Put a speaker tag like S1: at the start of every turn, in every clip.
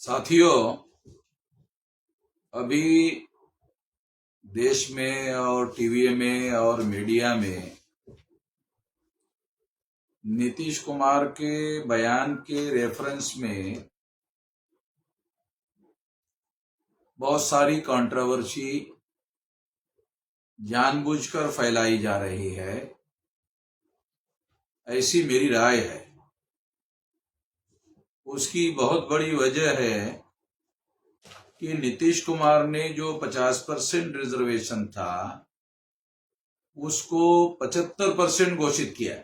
S1: साथियों, अभी देश में और टीवी में और मीडिया में नीतीश कुमार के बयान के रेफरेंस में बहुत सारी कंट्रोवर्सी जानबूझकर फैलाई जा रही है, ऐसी मेरी राय है। उसकी बहुत बड़ी वजह है कि नीतीश कुमार ने जो 50% रिजर्वेशन था उसको 75% घोषित किया।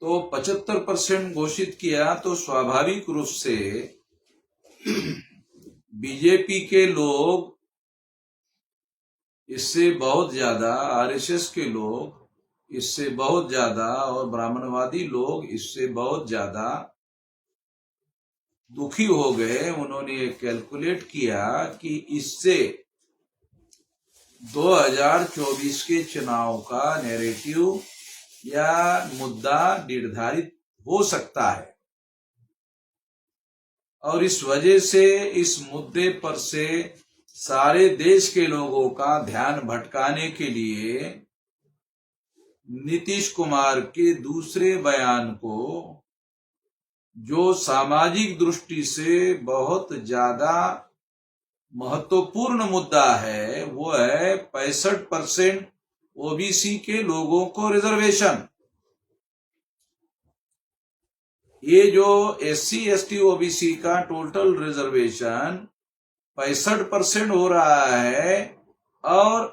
S1: तो 75% घोषित किया तो स्वाभाविक रूप से बीजेपी के लोग इससे बहुत ज्यादा, आरएसएस के लोग इससे बहुत ज्यादा और ब्राह्मणवादी लोग इससे बहुत ज्यादा दुखी हो गए। उन्होंने कैलकुलेट किया कि इससे 2024 के चुनाव का नैरेटिव या मुद्दा निर्धारित हो सकता है और इस वजह से इस मुद्दे पर से सारे देश के लोगों का ध्यान भटकाने के लिए नीतीश कुमार के दूसरे बयान को, जो सामाजिक दृष्टि से बहुत ज्यादा महत्वपूर्ण मुद्दा है, वो है 65% ओबीसी के लोगों को रिजर्वेशन। ये जो एससी एसटी ओबीसी का टोटल रिजर्वेशन 65% हो रहा है और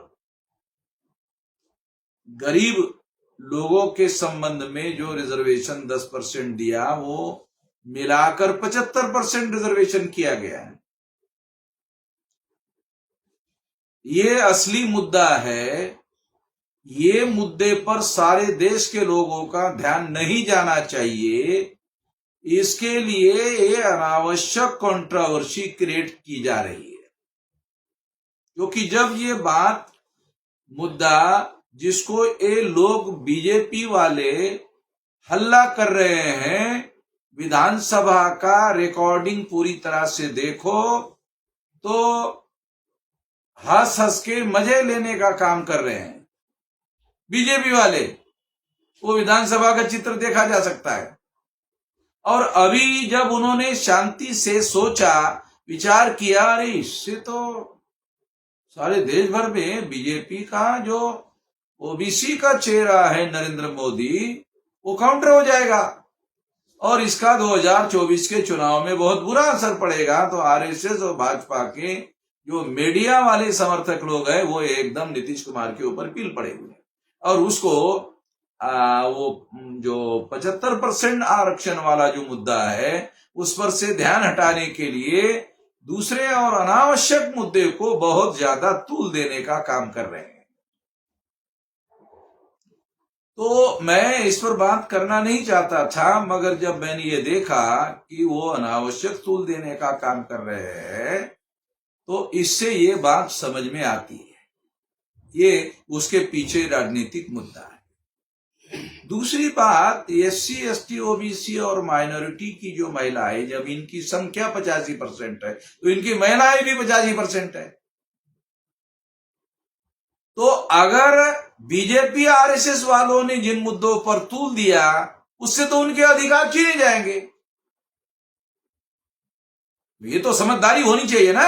S1: गरीब लोगों के संबंध में जो रिजर्वेशन 10% दिया वो मिलाकर 75% रिजर्वेशन किया गया है। ये असली मुद्दा है। ये मुद्दे पर सारे देश के लोगों का ध्यान नहीं जाना चाहिए। इसके लिए ये अनावश्यक कंट्रोवर्सी क्रिएट की जा रही है, क्योंकि जब ये बात मुद्दा जिसको ये लोग बीजेपी वाले हल्ला कर रहे हैं, विधानसभा का रिकॉर्डिंग पूरी तरह से देखो तो हंस हंस के मजे लेने का काम कर रहे हैं बीजेपी वाले। वो विधानसभा का चित्र देखा जा सकता है। और अभी जब उन्होंने शांति से सोचा, विचार किया, अरे इससे तो सारे देश भर में बीजेपी का जो ओबीसी का चेहरा है नरेंद्र मोदी, वो काउंटर हो जाएगा और इसका 2024 के चुनाव में बहुत बुरा असर पड़ेगा। तो आरएसएस और भाजपा के जो मीडिया वाले समर्थक लोग हैं वो एकदम नीतीश कुमार के ऊपर पील पड़े हुए और उसको वो जो 75% आरक्षण वाला जो मुद्दा है उस पर से ध्यान हटाने के लिए दूसरे और अनावश्यक मुद्दे को बहुत ज्यादा तूल देने का काम कर रहे हैं। तो मैं इस पर बात करना नहीं चाहता था, मगर जब मैंने ये देखा कि वो अनावश्यक तूल देने का काम कर रहे हैं तो इससे ये बात समझ में आती है। ये उसके पीछे राजनीतिक मुद्दा है। दूसरी बात, एससी एसटी ओबीसी और माइनॉरिटी की जो महिलाएं, जब इनकी संख्या 85% है तो इनकी महिलाएं भी 85% है। तो अगर बीजेपी आरएसएस वालों ने जिन मुद्दों पर तूल दिया उससे तो उनके अधिकार छीने जाएंगे। ये तो समझदारी होनी चाहिए ना।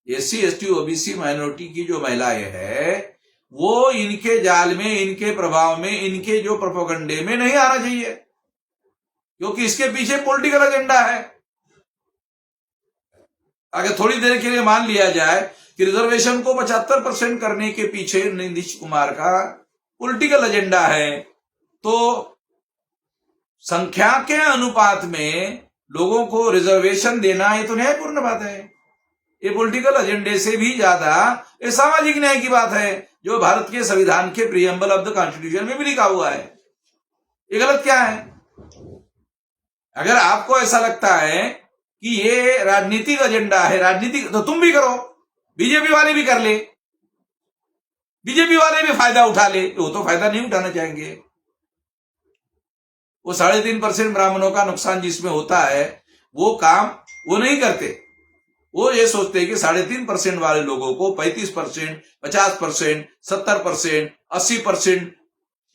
S1: एससी एसटी ओबीसी माइनॉरिटी की जो महिलाएं हैं वो इनके जाल में, इनके प्रभाव में, इनके जो प्रोपेगेंडे में नहीं आना चाहिए, क्योंकि इसके पीछे पॉलिटिकल एजेंडा है। अगर थोड़ी देर के लिए मान लिया जाए कि रिजर्वेशन को 75% करने के पीछे नीतीश कुमार का पॉलिटिकल एजेंडा है, तो संख्या के अनुपात में लोगों को रिजर्वेशन देना ये तो न्यायपूर्ण बात है। ये पॉलिटिकल एजेंडे से भी ज्यादा ये सामाजिक न्याय की बात है, जो भारत के संविधान के प्रीएम्बल ऑफ द कॉन्स्टिट्यूशन में भी लिखा हुआ है। ये गलत क्या है? अगर आपको ऐसा लगता है कि ये राजनीतिक एजेंडा है, राजनीतिक, तो तुम भी करो, बीजेपी वाले भी कर ले, बीजेपी वाले भी फायदा उठा ले। वो तो फायदा नहीं उठाना चाहेंगे, वो 3.5% ब्राह्मणों का नुकसान जिसमें होता है वो काम वो नहीं करते। वो ये सोचते हैं कि 3.5% वाले लोगों को 35%, 50%, 70%, 80%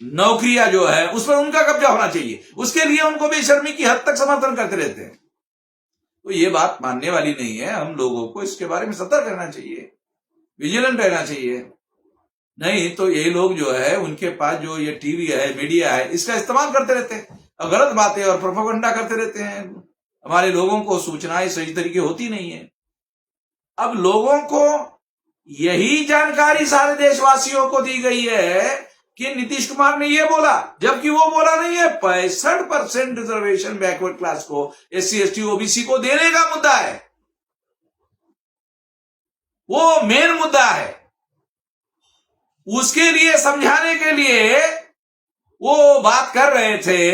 S1: नौकरियां जो है उस पर उनका कब्जा होना चाहिए। उसके लिए उनको बेशर्मी की हद तक समर्थन करते रहते हैं। तो ये बात मानने वाली नहीं है। हम लोगों को इसके बारे में सतर्क रहना चाहिए, विजिलेंट रहना चाहिए। नहीं तो ये लोग जो है उनके पास जो ये टीवी है, मीडिया है, इसका इस्तेमाल करते रहते हैं और गलत बातें और प्रोपेगेंडा करते रहते हैं। हमारे लोगों को सूचनाएं सही तरीके होती नहीं है। अब लोगों को यही जानकारी सारे देशवासियों को दी गई है कि नीतीश कुमार ने ये बोला, जबकि वो बोला नहीं है। 65% रिजर्वेशन बैकवर्ड क्लास को, SC ST OBC को देने का मुद्दा है, वो मेन मुद्दा है। उसके लिए समझाने के लिए वो बात कर रहे थे।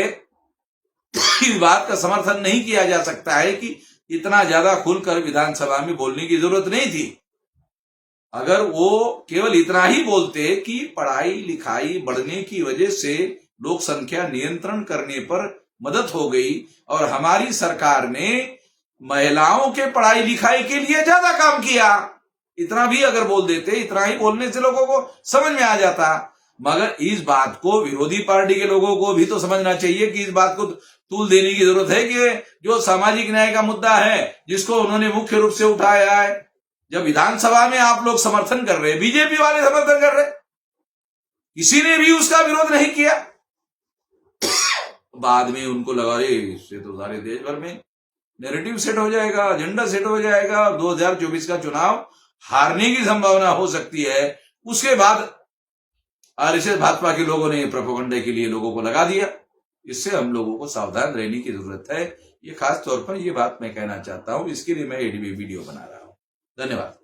S1: इस बात का समर्थन नहीं किया जा सकता है कि इतना ज्यादा खुलकर विधानसभा में बोलने की जरूरत नहीं थी। अगर वो केवल इतना ही बोलते कि पढ़ाई लिखाई बढ़ने की वजह से लोक संख्या नियंत्रण करने पर मदद हो गई और हमारी सरकार ने महिलाओं के पढ़ाई लिखाई के लिए ज्यादा काम किया, इतना भी अगर बोल देते, इतना ही बोलने से लोगों को समझ में आ जाता। मगर इस बात को विरोधी पार्टी के लोगों को भी तो समझना चाहिए कि इस बात को तूल देने की जरूरत है कि जो सामाजिक न्याय का मुद्दा है, जिसको उन्होंने मुख्य रूप से उठाया है, जब विधानसभा में आप लोग समर्थन कर रहे, बीजेपी वाले समर्थन कर रहे, किसी ने भी उसका विरोध नहीं किया। बाद में उनको लगा इससे तो सारे देश भर में नैरेटिव सेट हो जाएगा, एजेंडा सेट हो जाएगा, 2024 का चुनाव हारने की संभावना हो सकती है। उसके बाद आरएसएस भाजपा के लोगों ने प्रोपेगेंडा के लिए लोगों को लगा दिया। इससे हम लोगों को सावधान रहने की जरूरत है। ये खास तौर पर ये बात मैं कहना चाहता हूं, इसके लिए मैं ये वीडियो बना रहा हूं। धन्यवाद।